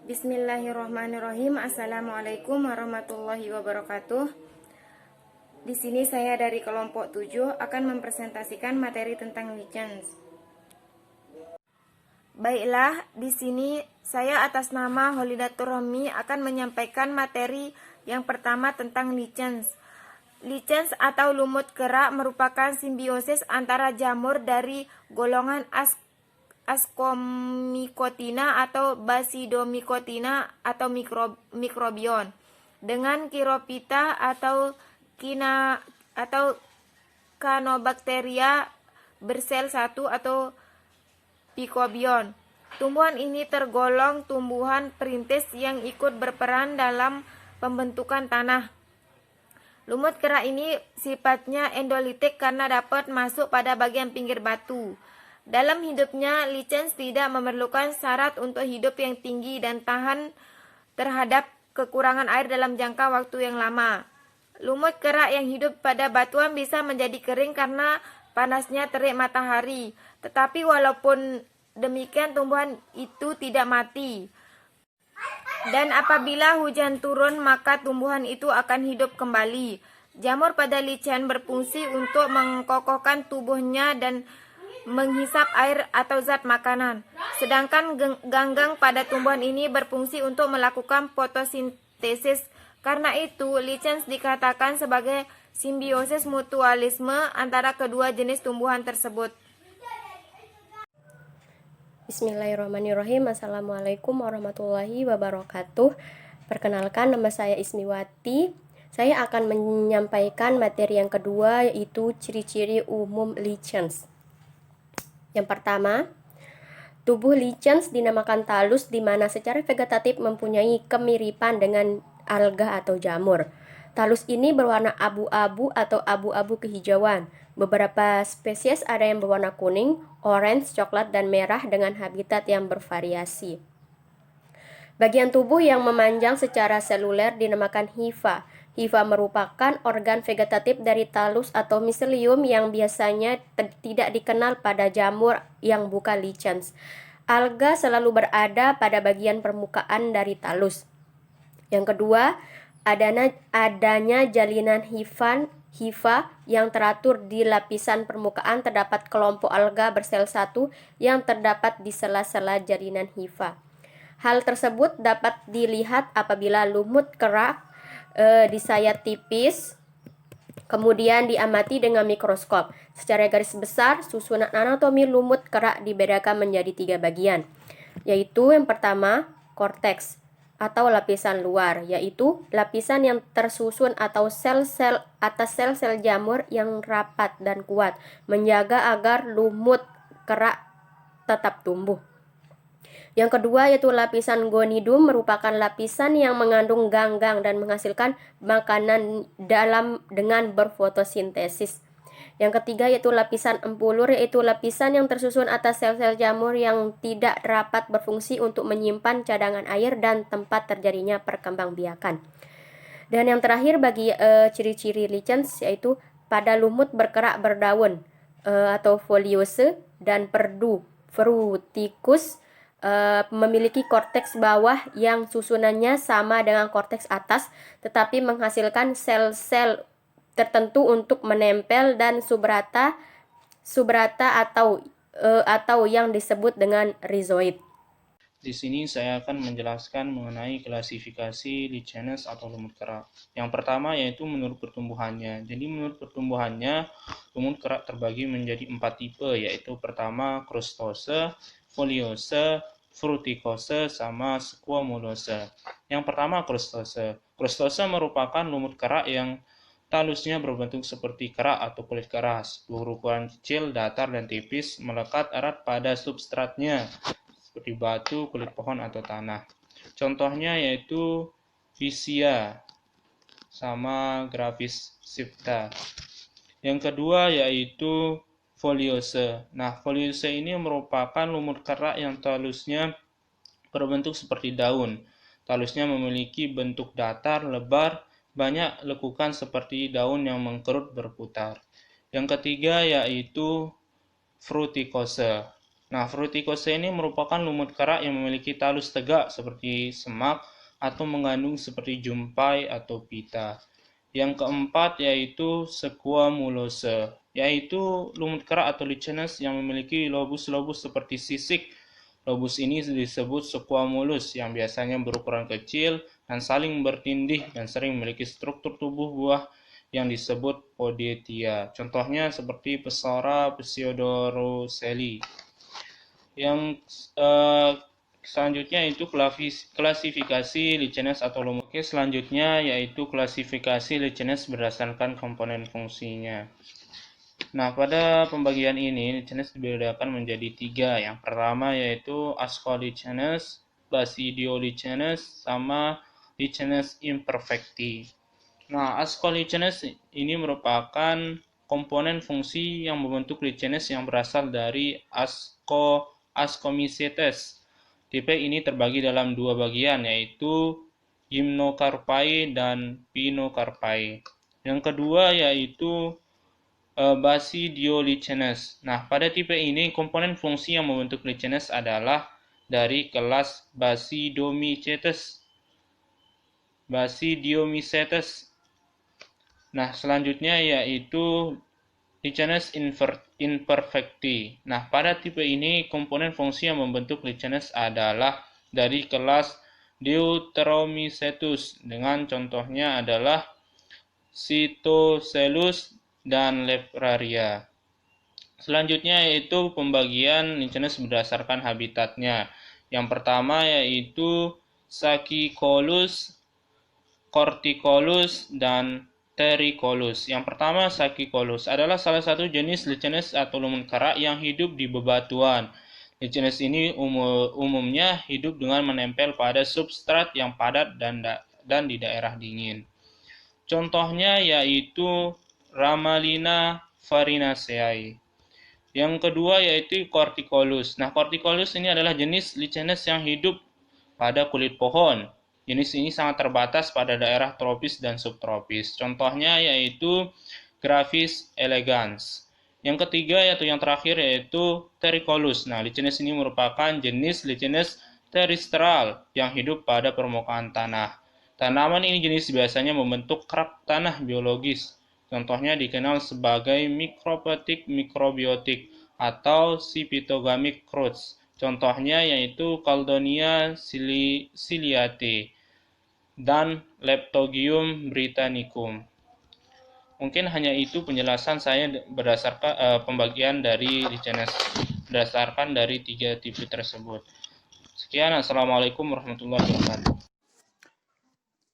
Bismillahirrahmanirrahim. Assalamualaikum warahmatullahi wabarakatuh. Di sini saya dari kelompok 7 akan mempresentasikan materi tentang lichens. Baiklah, di sini saya atas nama Holidatur Romi akan menyampaikan materi yang pertama tentang lichens. Lichens atau lumut kerak merupakan simbiosis antara jamur dari golongan Ascomycotina atau Basidiomycotina atau mikrobion dengan Chirophyta atau Canobacteria bersel satu atau Picobion. Tumbuhan ini tergolong tumbuhan perintis yang ikut berperan dalam pembentukan tanah. Lumut kerak ini sifatnya endolitik karena dapat masuk pada bagian pinggir batu. Dalam hidupnya, lichens tidak memerlukan syarat untuk hidup yang tinggi dan tahan terhadap kekurangan air dalam jangka waktu yang lama. Lumut kerak yang hidup pada batuan bisa menjadi kering karena panasnya terik matahari. Tetapi walaupun demikian, tumbuhan itu tidak mati. Dan apabila hujan turun, maka tumbuhan itu akan hidup kembali. Jamur pada lichen berfungsi untuk mengokohkan tubuhnya dan menghisap air atau zat makanan. Sedangkan ganggang pada tumbuhan ini berfungsi untuk melakukan fotosintesis. Karena itu, lichens dikatakan sebagai simbiosis mutualisme antara kedua jenis tumbuhan tersebut. Bismillahirrahmanirrahim. Assalamualaikum warahmatullahi wabarakatuh. Perkenalkan, nama saya Ismiwati. Saya akan menyampaikan materi yang kedua, yaitu ciri-ciri umum lichens. Yang pertama, tubuh lichens dinamakan talus di mana secara vegetatif mempunyai kemiripan dengan alga atau jamur. Talus ini berwarna abu-abu atau abu-abu kehijauan. Beberapa spesies ada yang berwarna kuning, orange, coklat, dan merah dengan habitat yang bervariasi. Bagian tubuh yang memanjang secara seluler dinamakan hifa. Hifa merupakan organ vegetatif dari talus atau miselium yang biasanya tidak dikenal pada jamur yang bukan lichens. Alga selalu berada pada bagian permukaan dari talus. Yang kedua, adanya jalinan hifa yang teratur di lapisan permukaan. Terdapat kelompok alga bersel satu yang terdapat di sela-sela jalinan hifa. Hal tersebut dapat dilihat apabila lumut kerak disayat tipis, kemudian diamati dengan mikroskop. Secara garis besar, susunan anatomi lumut kerak dibedakan menjadi 3 bagian, yaitu yang pertama, korteks atau lapisan luar, yaitu lapisan yang tersusun atau sel-sel atas sel-sel jamur yang rapat dan kuat, menjaga agar lumut kerak tetap tumbuh. Yang kedua yaitu lapisan gonidum, merupakan lapisan yang mengandung ganggang dan menghasilkan makanan dengan berfotosintesis. Yang ketiga yaitu lapisan empulur, yaitu lapisan yang tersusun atas sel-sel jamur yang tidak rapat, berfungsi untuk menyimpan cadangan air dan tempat terjadinya perkembangbiakan. Dan yang terakhir bagi ciri-ciri lichens yaitu pada lumut berkerak berdaun atau foliose dan perdu fruticus memiliki korteks bawah yang susunannya sama dengan korteks atas, tetapi menghasilkan sel-sel tertentu untuk menempel, dan subrata atau yang disebut dengan rhizoid. Di sini saya akan menjelaskan mengenai klasifikasi lichens atau lumut kerak. Yang pertama yaitu menurut pertumbuhannya. Jadi menurut pertumbuhannya, lumut kerak terbagi menjadi 4 tipe, yaitu pertama crustose, foliose, fruticose, sama squamulose. Yang pertama crustose. Crustose merupakan lumut kerak yang talusnya berbentuk seperti kerak atau kulit keras, berukuran kecil, datar, dan tipis, melekat erat pada substratnya seperti batu, kulit pohon, atau tanah. Contohnya yaitu Vicia sama Graphis sifta. Yang kedua yaitu foliose. Nah, foliose ini merupakan lumut kerak yang talusnya berbentuk seperti daun. Talusnya memiliki bentuk datar, lebar, banyak lekukan seperti daun yang mengkerut berputar. Yang ketiga yaitu fruticose. Nah, Fruticosae ini merupakan lumut kerak yang memiliki talus tegak seperti semak atau mengandung seperti jumpai atau pita. Yang keempat yaitu Squamulose, yaitu lumut kerak atau lichenes yang memiliki lobus-lobus seperti sisik. Lobus ini disebut squamulus yang biasanya berukuran kecil dan saling bertindih dan sering memiliki struktur tubuh buah yang disebut podetia. Contohnya seperti Pesora pseudorusseli. Yang selanjutnya itu klasifikasi lichenes atau lumut. Oke, selanjutnya yaitu klasifikasi lichenes berdasarkan komponen fungsinya. Nah, pada pembagian ini lichenes dibedakan menjadi 3. Yang pertama yaitu Ascolichenes, Basidiolichenes, sama Lichenes imperfecti. Nah, Ascolichenes ini merupakan komponen fungsi yang membentuk lichenes yang berasal dari Ascomycetes. Tipe ini terbagi dalam 2 bagian, yaitu Gymnocarpae dan Pinocarpae. Yang kedua yaitu Basidiolichenes. Nah, pada tipe ini komponen fungsi yang membentuk lichenes adalah dari kelas Basidiomycetes. Nah, selanjutnya yaitu Lichenes imperfecti. Nah, pada tipe ini komponen fungsi yang membentuk lichenes adalah dari kelas Deuteromycetus dengan contohnya adalah Cytoselus dan Lepraria. Selanjutnya yaitu pembagian lichenes berdasarkan habitatnya. Yang pertama yaitu Sachycolus, Corticolus, dan Terricolus. Yang pertama, Sachycolus adalah salah satu jenis lichenes atau lumut kerak yang hidup di bebatuan. Lichenes ini umumnya hidup dengan menempel pada substrat yang padat dan di daerah dingin. Contohnya yaitu Ramalina farinaceae. Yang kedua yaitu Corticolus. Nah, Corticolus ini adalah jenis lichenes yang hidup pada kulit pohon. Jenis ini sangat terbatas pada daerah tropis dan subtropis. Contohnya yaitu Graphis elegans. Yang ketiga yaitu yang terakhir yaitu Terricolus. Nah, lichenes ini merupakan jenis lichenes terrestrial yang hidup pada permukaan tanah. Tanaman ini jenis biasanya membentuk kerak tanah biologis. Contohnya dikenal sebagai mikropetik mikrobiotik atau Sipitogamic roots. Contohnya yaitu Caldonia ciliate dan Leptogium britannicum. Mungkin hanya itu penjelasan saya berdasarkan pembagian dari lichenes berdasarkan dari 3 tipe tersebut. Sekian, assalamualaikum warahmatullahi wabarakatuh.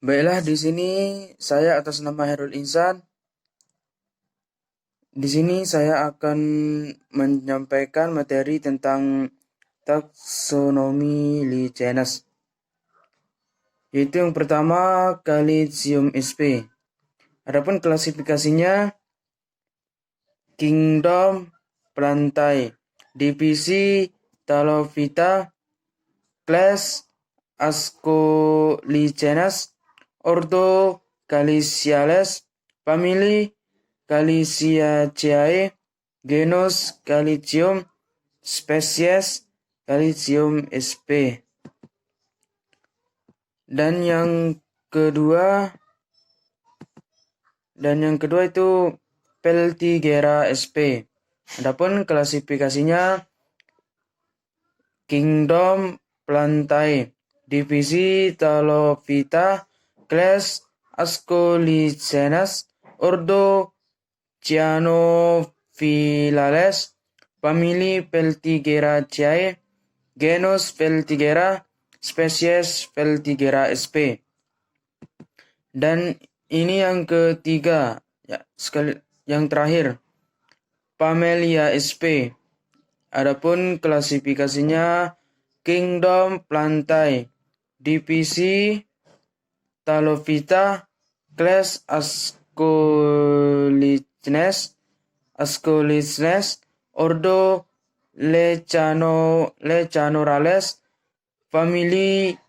Baiklah, di sini saya atas nama Herul Insan. Di sini saya akan menyampaikan materi tentang taksonomi lichenes. Yaitu yang pertama, Calicium sp. Adapun klasifikasinya, Kingdom Plantae, divisi Talophyta, class Ascolichenes, ordo Caliciales, family Caliciaceae, genus Calicium, spesies Calicium sp. Dan yang kedua itu Peltigera sp. Adapun klasifikasinya Kingdom Plantae, divisi Talophyta, class Ascolichenes, ordo Cyanophyllales, family Peltigeraceae, genus Peltigera, spesies Peltigera sp. Dan ini yang ketiga, yang terakhir, Pamelia sp. Adapun klasifikasinya Kingdom Plantae, divisi Talophyta, class Ascolichenes, ordo Lecanorales, family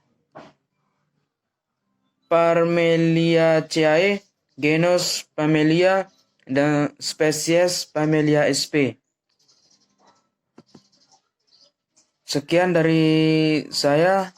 Parmeliaceae, genus Pamelia, dan spesies Pamelia sp. Sekian dari saya.